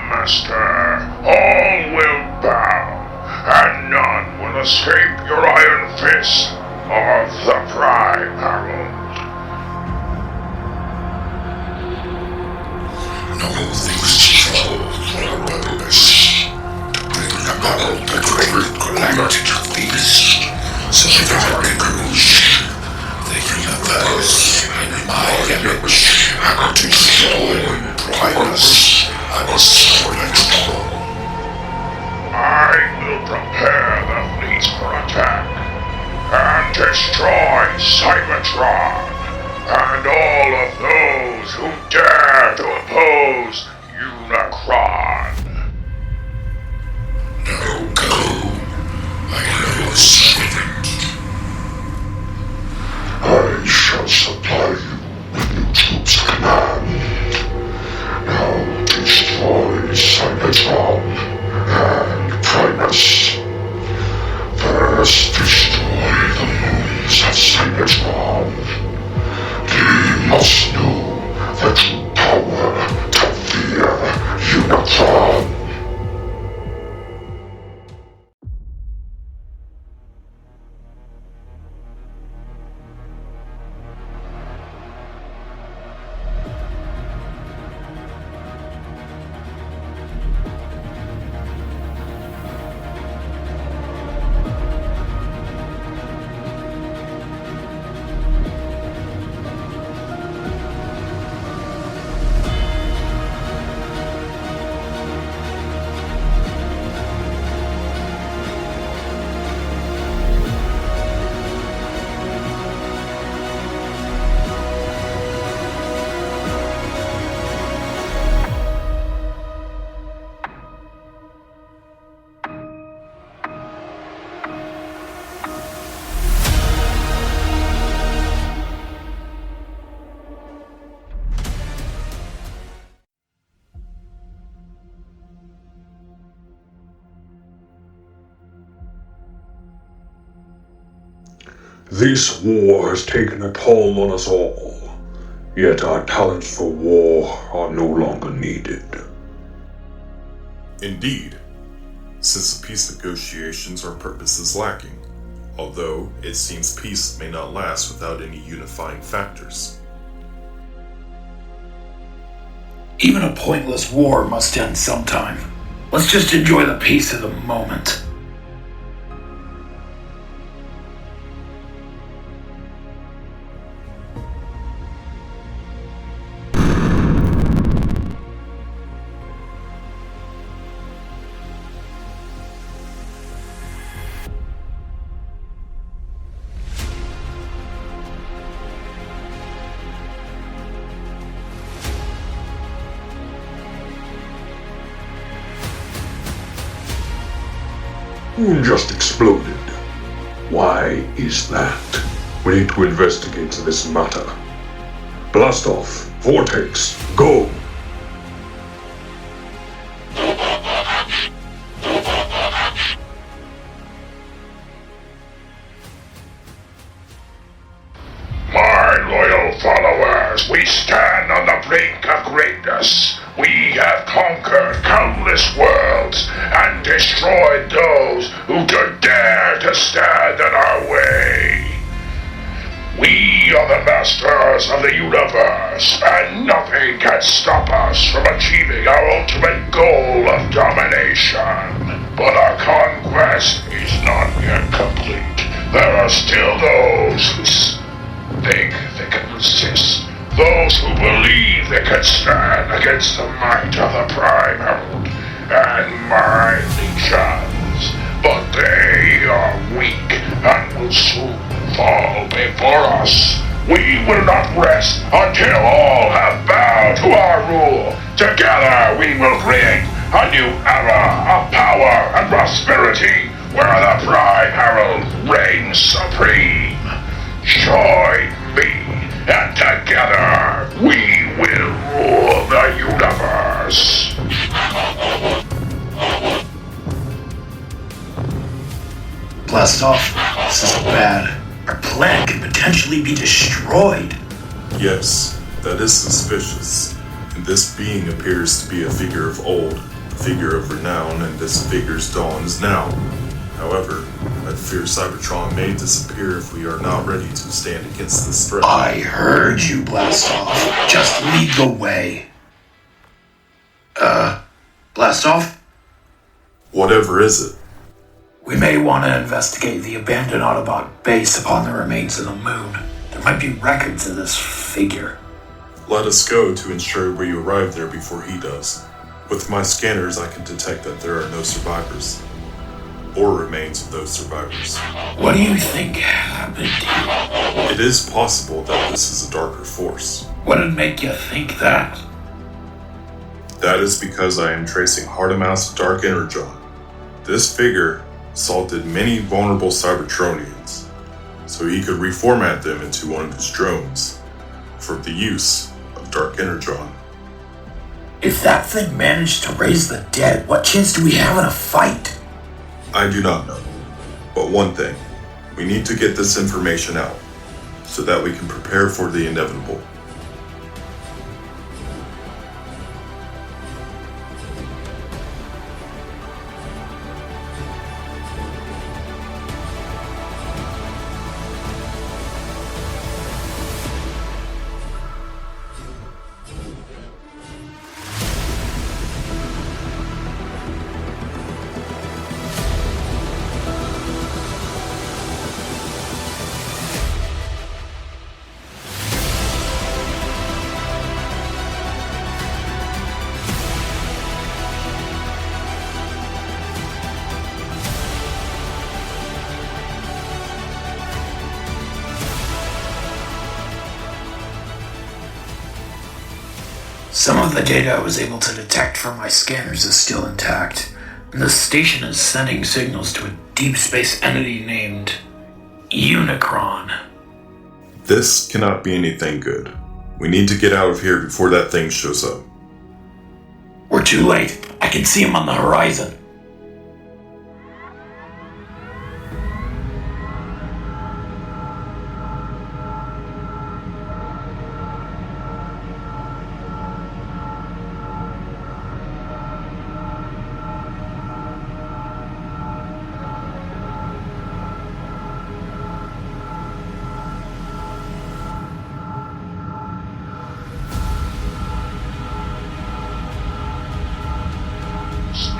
Master, all will bow, and none will escape your iron fist of the Prime Herald. No things told for a purpose, to bring about the great calamity to these, so that I can reach the universe in my image, and to destroy Primus and Cybertron. I will prepare the fleets for attack, and destroy Cybertron, and all of those who dare to oppose Unicron. Now go. I know a secret. I shall supply you with new troops of command. Now destroy Cybertron and Primus. First destroy the moons of Cybertron. He must know the true power to fear Unicron. This war has taken a toll on us all, yet our talents for war are no longer needed. Indeed, since the peace negotiations our purpose is lacking, although it seems peace may not last without any unifying factors. Even a pointless war must end sometime. Let's just enjoy the peace of the moment. Moon just exploded. Why is that? We need to investigate this matter. Blast off. Vortex. Go. My loyal followers, we stand on the brink of greatness. We have conquered countless worlds and destroyed those who dare to stand in our way. We are the masters of the universe, and nothing can stop us from achieving our ultimate goal of domination. But our conquest is not yet complete. There are still those who think they can resist. Those who believe they can stand against the might of the Prime Herald and my legions. But they are weak and will soon fall before us. We will not rest until all have bowed to our rule. Together we will create a new era of power and prosperity where the Prime Herald reigns supreme. Join me, and together we will rule the universe. Blast off. This is bad. Our plan could potentially be destroyed. Yes, that is suspicious. In This being appears to be a figure of old, a figure of renown, and this figure's dawn is now. However, I fear Cybertron may disappear if we are not ready to stand against this threat. I heard you, blast off. Just lead the way. Blast off? Whatever is it? We may want to investigate the abandoned Autobot base upon the remains of the moon. There might be records of this figure. Let us go to ensure we arrive there before he does. With my scanners, I can detect that there are no survivors. Or remains of those survivors. What do you think happened here? It is possible that this is a darker force. What'd make you think that? That is because I am tracing Hardemouse Dark Energon. This figure assaulted many vulnerable Cybertronians, so he could reformat them into one of his drones for the use of Dark Energon. If that thing managed to raise the dead, what chance do we have in a fight? I do not know. But one thing, we need to get this information out, so that we can prepare for the inevitable. Some of the data I was able to detect from my scanners is still intact, and the station is sending signals to a deep space entity named Unicron. This cannot be anything good. We need to get out of here before that thing shows up. We're too late. I can see him on the horizon.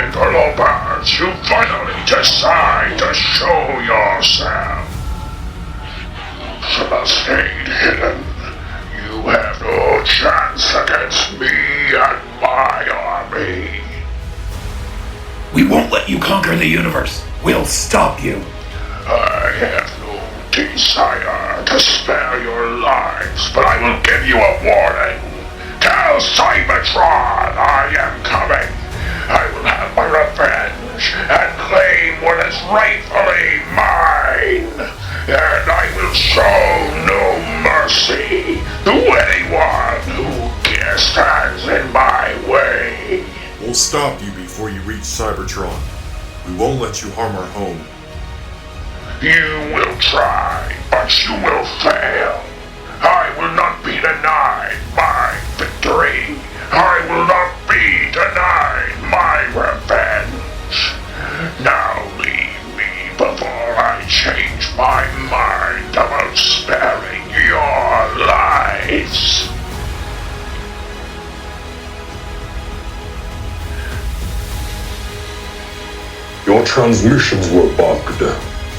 Interlopers, you finally decide to show yourself. Should have stayed hidden. You have no chance against me and my army. We won't let you conquer the universe. We'll stop you. I have no desire to spare your lives, but I will give you a warning. Tell Cybertron I am coming. I will have my revenge and claim what is rightfully mine. And I will show no mercy to anyone who stands in my way. We'll stop you before you reach Cybertron. We won't let you harm our home. You will try, but you will fail. I will not be denied my victory. I will not be denied my revenge. Now leave me before I change my mind about sparing your lives. Your transmissions were bugged,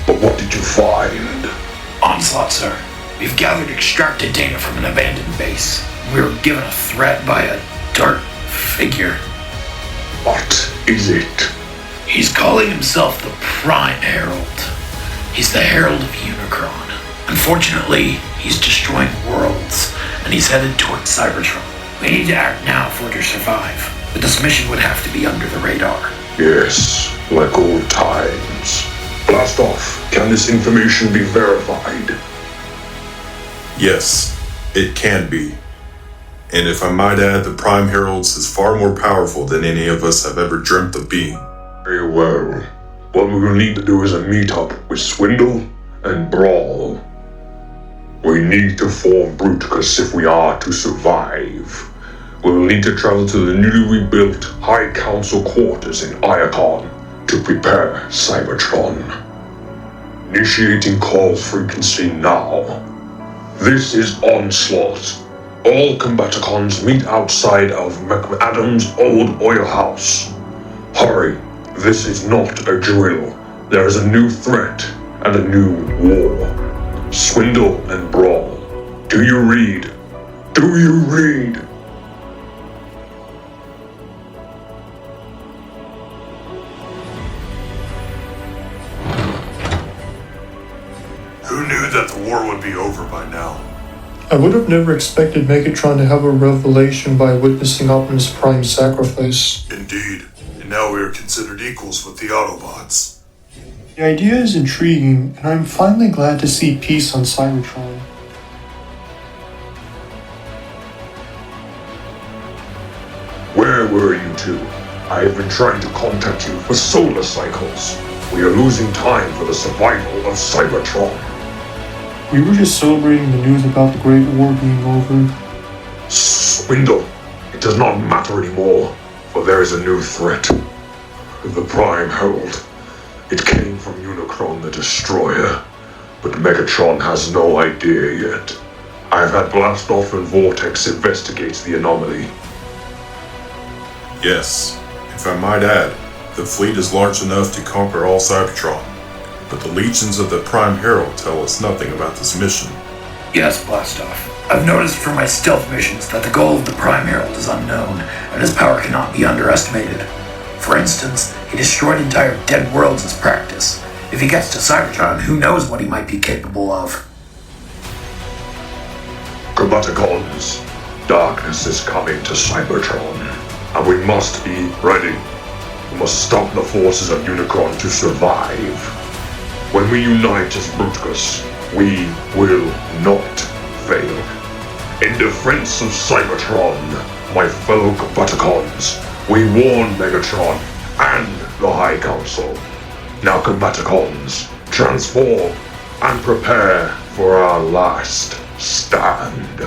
but what did you find? Onslaught, sir. We've gathered extracted data from an abandoned base. We were given a threat by a dark figure. What is it? He's calling himself the Prime Herald. He's the Herald of Unicron. Unfortunately, he's destroying worlds, and he's headed towards Cybertron. We need to act now for it to survive, but this mission would have to be under the radar. Yes, like old times. Blast off. Can this information be verified? Yes, it can be. And if I might add, the Prime Heralds is far more powerful than any of us have ever dreamt of being. Very well. What we will need to do is a meet-up with Swindle and Brawl. We need to form Bruticus if we are to survive. We will need to travel to the newly rebuilt High Council quarters in Iacon to prepare Cybertron. Initiating call frequency now. This is Onslaught. All Combaticons meet outside of McAdam's old oil house. Hurry, this is not a drill. There is a new threat and a new war. Swindle and brawl. Do you read? Do you read? Who knew that the war would be over by now? I would have never expected Megatron to have a revelation by witnessing Optimus Prime's sacrifice. Indeed, and now we are considered equals with the Autobots. The idea is intriguing, and I'm finally glad to see peace on Cybertron. Where were you two? I have been trying to contact you for solar cycles. We are losing time for the survival of Cybertron. We were just celebrating the news about the Great War being over. Swindle. It does not matter anymore, for there is a new threat. The Prime Herald. It came from Unicron the Destroyer, but Megatron has no idea yet. I've had Blastoff and Vortex investigate the anomaly. Yes, if I might add, the fleet is large enough to conquer all Cybertron, but the legions of the Prime Herald tell us nothing about this mission. Yes, Blastoff. I've noticed from my stealth missions that the goal of the Prime Herald is unknown, and his power cannot be underestimated. For instance, he destroyed entire dead worlds as practice. If he gets to Cybertron, who knows what he might be capable of? Combaticons, darkness is coming to Cybertron, and we must be ready. We must stop the forces of Unicron to survive. When we unite as Bruticus, we will not fail. In defense of Cybertron, my fellow Combaticons, we warn Megatron and the High Council. Now Combaticons, transform and prepare for our last stand.